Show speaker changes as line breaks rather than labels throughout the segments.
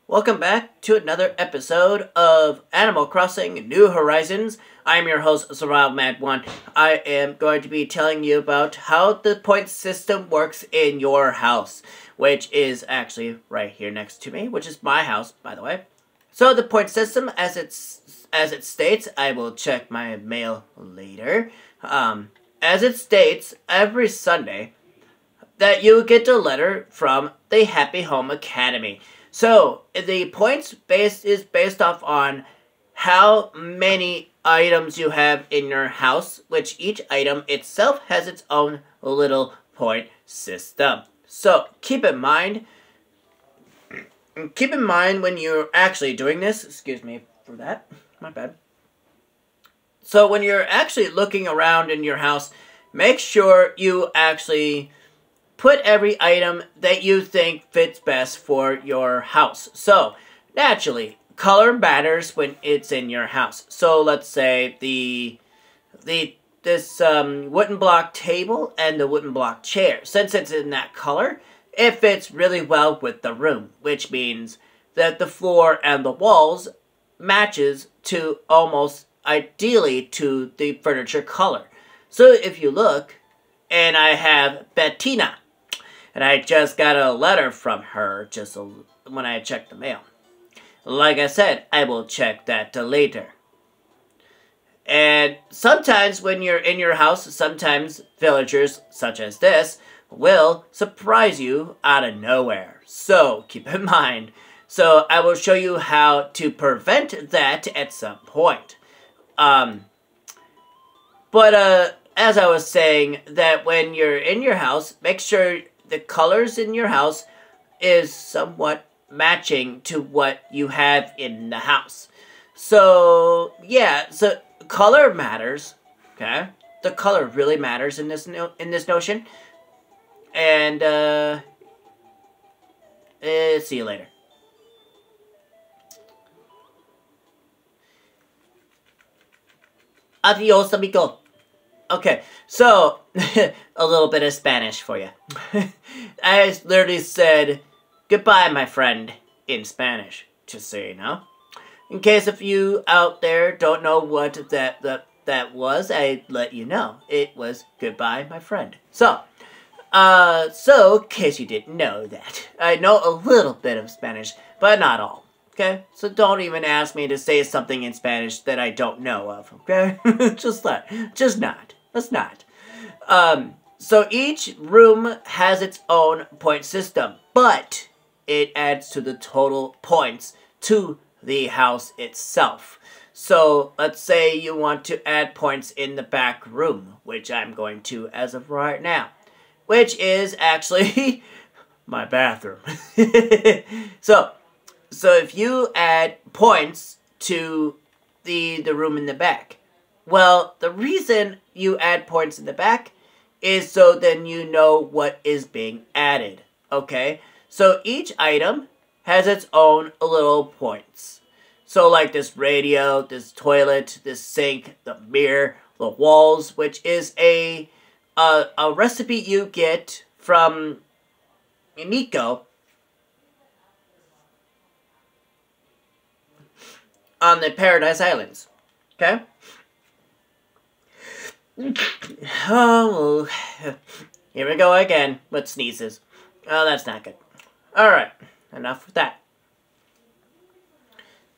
Welcome back to another episode of Animal Crossing New Horizons. I am your host, SurvivalMad1. I am going to be telling you about how the point system works in your house, which is actually right here next to me, which is my house, by the way. So the point system, as it states, I will check my mail later. As it states, every Sunday, that you get a letter from the Happy Home Academy. So, the points is based off on how many items you have in your house, which each item itself has its own little point system. So, keep in mind when you're actually doing this, excuse me for that, my bad. So, when you're actually looking around in your house, make sure you actually put every item that you think fits best for your house. So, naturally, color matters when it's in your house. So, let's say this wooden block table and the wooden block chair. Since it's in that color, it fits really well with the room, which means that the floor and the walls matches to almost ideally to the furniture color. So, if you look, and I have Bettina, and I just got a letter from her when I checked the mail. Like I said, I will check that later. And sometimes when you're in your house, sometimes villagers such as this will surprise you out of nowhere. So keep in mind. So I will show you how to prevent that at some point. As I was saying, that when you're in your house, make sure the colors in your house is somewhat matching to what you have in the house. So, yeah, so color matters, okay? The color really matters in this notion. And, see you later. Adios, amigo. Okay, so, a little bit of Spanish for you. I literally said, goodbye, my friend, in Spanish, just so you know. In case if you out there don't know what that was, I let you know. It was goodbye, my friend. So, in case you didn't know that, I know a little bit of Spanish, but not all. Okay? So don't even ask me to say something in Spanish that I don't know of, okay? Just not. Let's not. So each room has its own point system, but it adds to the total points to the house itself. So let's say you want to add points in the back room, which I'm going to as of right now, which is actually my bathroom. So if you add points to the room in the back, well, the reason you add points in the back is so then you know what is being added, okay? So each item has its own little points. So like this radio, this toilet, this sink, the mirror, the walls, which is a recipe you get from Nico on the Paradise Islands, okay? Oh, here we go again with sneezes. Oh, that's not good. Alright, enough with that.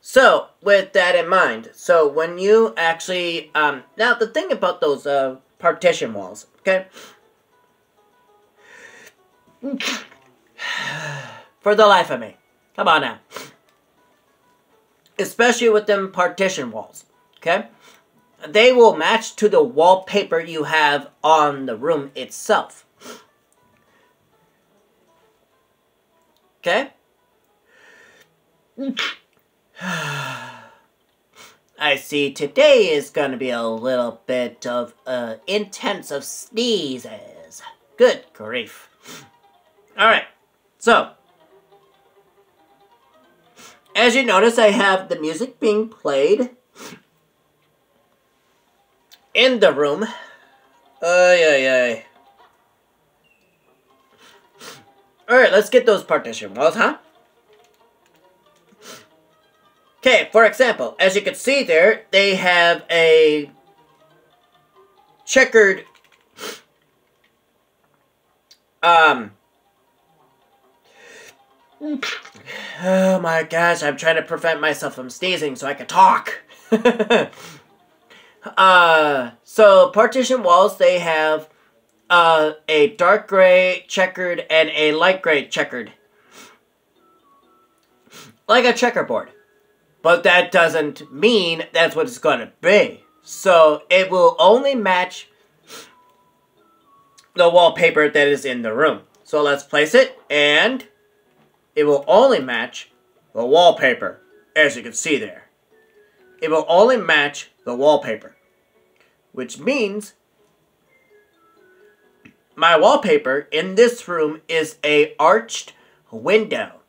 So, with that in mind, so when you actually, now the thing about those, partition walls, okay? For the life of me, come on now. Especially with them partition walls, okay? They will match to the wallpaper you have on the room itself. Okay? I see today is going to be a little bit of intensive sneezes. Good grief. Alright, so as you notice, I have the music being played in the room. Alright, let's get those partition walls, huh? Okay, for example, as you can see there, they have a checkered oh my gosh, I'm trying to prevent myself from sneezing so I can talk. So partition walls, they have a dark gray checkered and a light gray checkered. Like a checkerboard. But that doesn't mean that's what it's going to be. So it will only match the wallpaper that is in the room. So let's place it, and it will only match the wallpaper, as you can see there. It will only match the wallpaper, which means my wallpaper in this room is a arched window.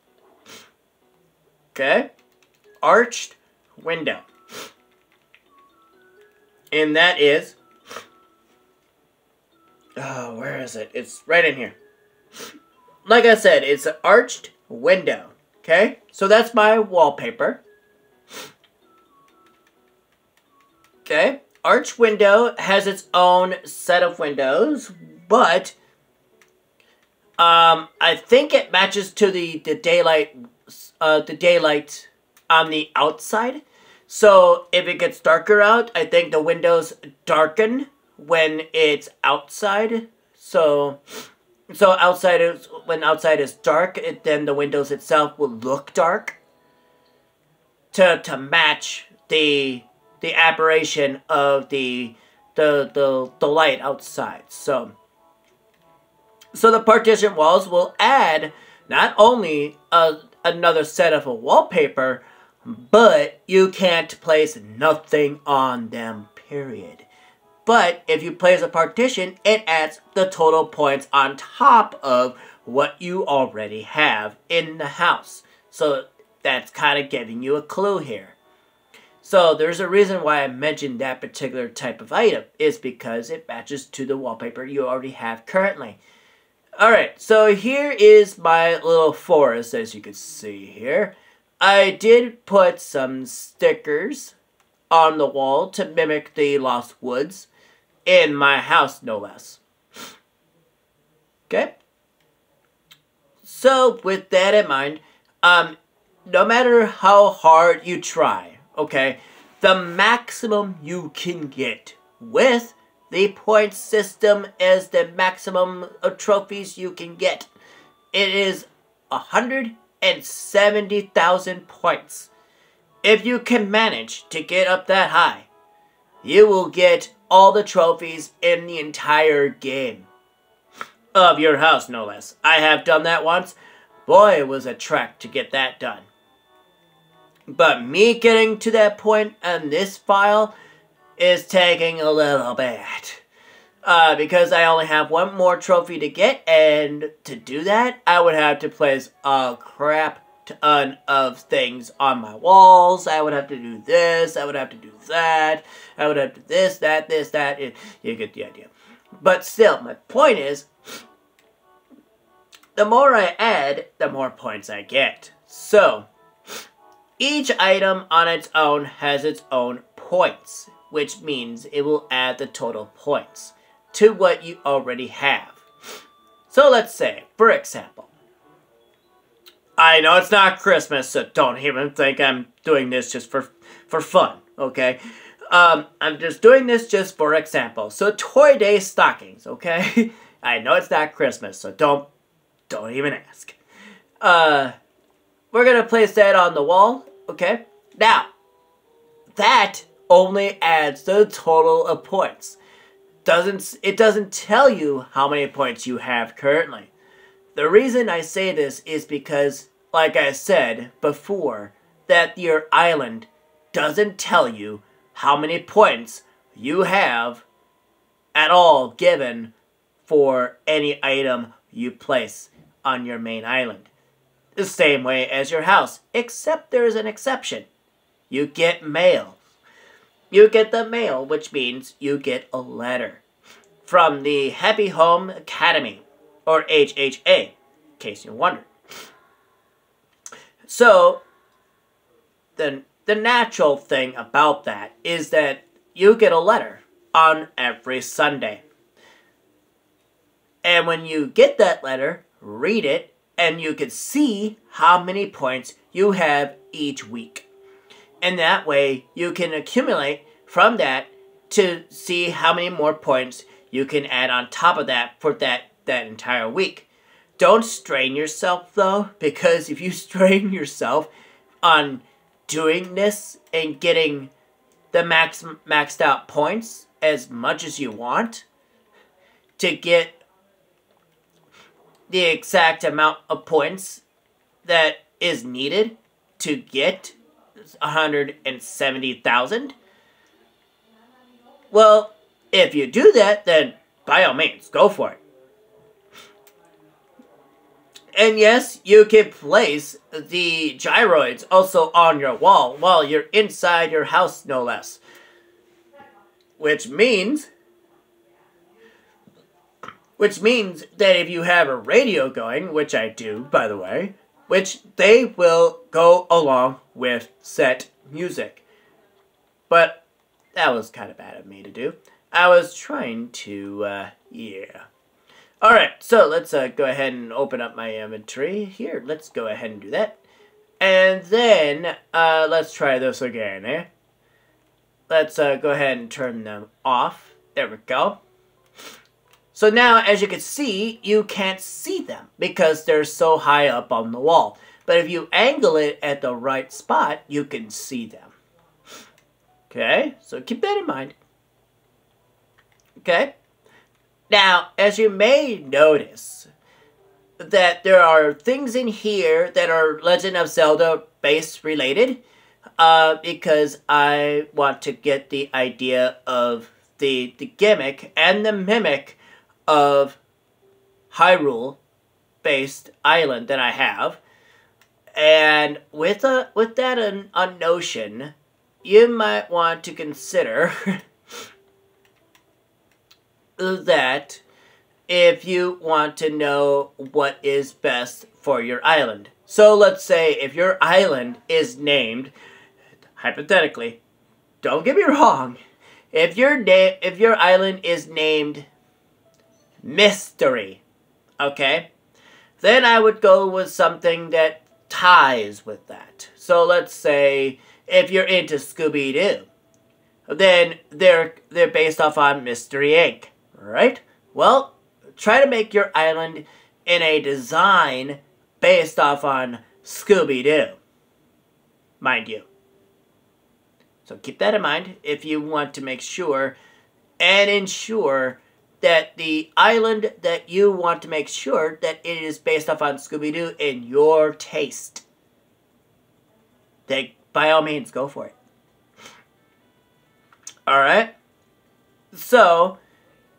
Okay? Arched window. And that is, oh, where is it? It's right in here. Like I said, it's an arched window. Okay? So that's my wallpaper. Okay? Arched window has its own set of windows, but I think it matches to the daylight on the outside. So if it gets darker out, I think the windows darken when it's outside. So outside is, when outside is dark, then the windows itself will look dark to match the aberration of the light outside. So the partition walls will add not only another set of a wallpaper, but you can't place nothing on them, period. But if you place a partition, it adds the total points on top of what you already have in the house. So that's kind of giving you a clue here. So there's a reason why I mentioned that particular type of item, is because it matches to the wallpaper you already have currently. Alright, so here is my little forest, as you can see here. I did put some stickers on the wall to mimic the Lost Woods in my house, no less. Okay? So, with that in mind, no matter how hard you try, okay, the maximum you can get with the point system is the maximum of trophies you can get. It is 170,000 points. If you can manage to get up that high, you will get all the trophies in the entire game. Of your house, no less. I have done that once. Boy, it was a trek to get that done. But me getting to that point on this file is taking a little bit. Because I only have one more trophy to get, and to do that, I would have to place a crap ton of things on my walls. I would have to do this, I would have to do that, I would have to do this, that, you get the idea. But still, my point is, the more I add, the more points I get. So, each item on its own has its own points, which means it will add the total points to what you already have. So let's say, for example, I know it's not Christmas, so don't even think I'm doing this just for fun, okay? I'm just doing this just for example. So Toy Day stockings, okay? I know it's not Christmas, so don't even ask. We're gonna place that on the wall, okay? Now, that only adds the total of points. It doesn't tell you how many points you have currently. The reason I say this is because, like I said before, that your island doesn't tell you how many points you have at all given for any item you place on your main island. The same way as your house, except there is an exception. You get mail. You get the mail, which means you get a letter from the Happy Home Academy, or HHA, in case you wonder. So, then the natural thing about that is that you get a letter on every Sunday. And when you get that letter, read it, and you can see how many points you have each week. And that way, you can accumulate from that to see how many more points you can add on top of that for that entire week. Don't strain yourself, though, because if you strain yourself on doing this and getting the maxed out points as much as you want to get the exact amount of points that is needed to get 170,000. Well, if you do that, then by all means, go for it. And yes, you can place the gyroids also on your wall while you're inside your house, no less. Which means that if you have a radio going, which I do, by the way, which they will go along with set music. But that was kind of bad of me to do. I was trying to, yeah. Alright, so let's go ahead and open up my inventory here. Let's go ahead and do that. And then, let's try this again, eh? Let's go ahead and turn them off. There we go. So now, as you can see, you can't see them because they're so high up on the wall. But if you angle it at the right spot, you can see them. Okay, so keep that in mind. Okay. Now, as you may notice, that there are things in here that are Legend of Zelda base related, because I want to get the idea of the gimmick and the mimic of Hyrule-based island that I have. And with that a notion, you might want to consider that if you want to know what is best for your island. So let's say if your island is named, hypothetically, don't get me wrong, if your island is named Mystery, okay, then I would go with something that ties with that. So let's say if you're into Scooby-Doo, then they're based off on Mystery Inc., right? Well, try to make your island in a design based off on Scooby-Doo, mind you. So keep that in mind if you want to make sure and ensure that the island that you want to make sure that it is based off on Scooby-Doo in your taste. Then by all means, go for it. Alright? So,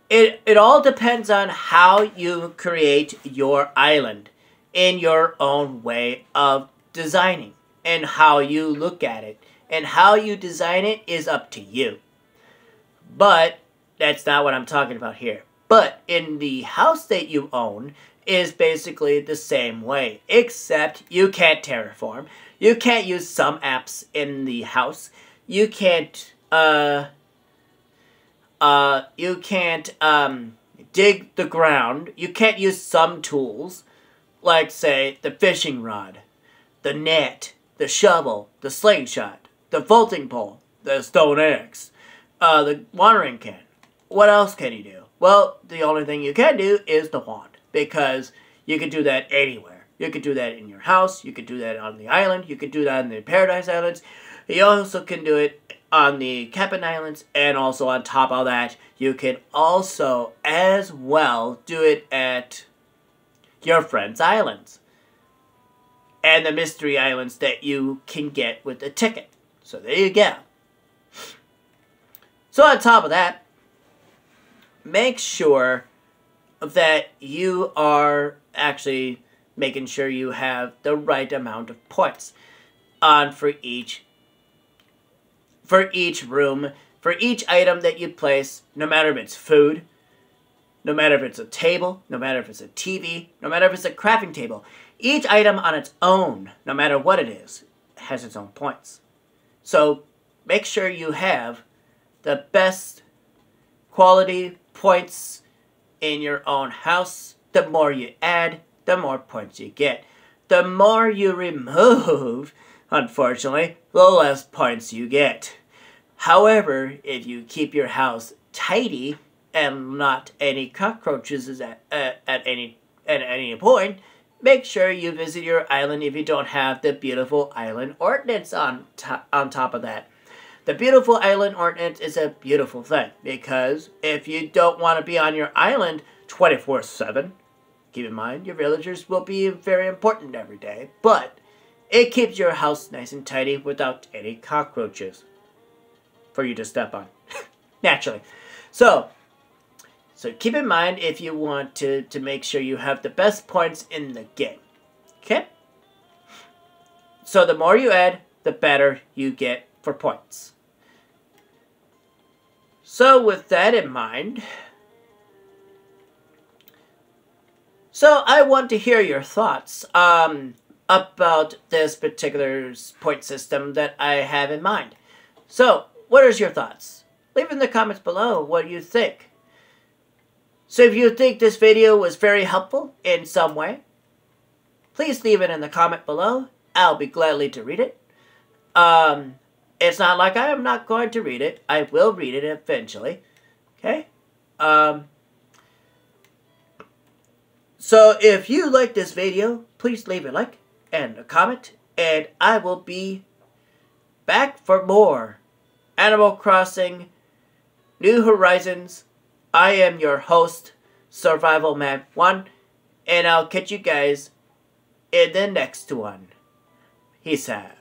it all depends on how you create your island in your own way of designing and how you look at it. And how you design it is up to you. But that's not what I'm talking about here. But in the house that you own is basically the same way, except you can't terraform. You can't use some apps in the house. You can't dig the ground. You can't use some tools, like say the fishing rod, the net, the shovel, the slingshot, the vaulting pole, the stone axe, the watering can. What else can you do? Well, the only thing you can do is the wand, because you can do that anywhere. You can do that in your house, you can do that on the island, you can do that on the Paradise Islands, you also can do it on the Cap'n Islands, and also on top of that, you can also, as well, do it at your friend's islands. And the mystery islands that you can get with a ticket. So there you go. So on top of that, make sure that you are actually making sure you have the right amount of points on for each room, for each item that you place, no matter if it's food, no matter if it's a table, no matter if it's a TV, no matter if it's a crafting table. Each item on its own, no matter what it is, has its own points. So make sure you have the best quality points in your own house. The more you add, the more points you get. The more you remove, unfortunately, the less points you get. However, if you keep your house tidy and not any cockroaches at any point, make sure you visit your island if you don't have the beautiful island ordinance on top of that. The beautiful island ordinance is a beautiful thing because if you don't want to be on your island 24/7, keep in mind your villagers will be very important every day, but it keeps your house nice and tidy without any cockroaches for you to step on, naturally. So keep in mind if you want to make sure you have the best points in the game. Okay? So the more you add, the better you get for points. So with that in mind, so I want to hear your thoughts about this particular point system that I have in mind. So what are your thoughts? Leave in the comments below what you think. So if you think this video was very helpful in some way, please leave it in the comment below. I'll be gladly to read it. It's not like I am not going to read it. I will read it eventually. Okay? So if you like this video, please leave a like and a comment. And I will be back for more Animal Crossing New Horizons. I am your host, Survival Man 1, and I'll catch you guys in the next one. Peace out.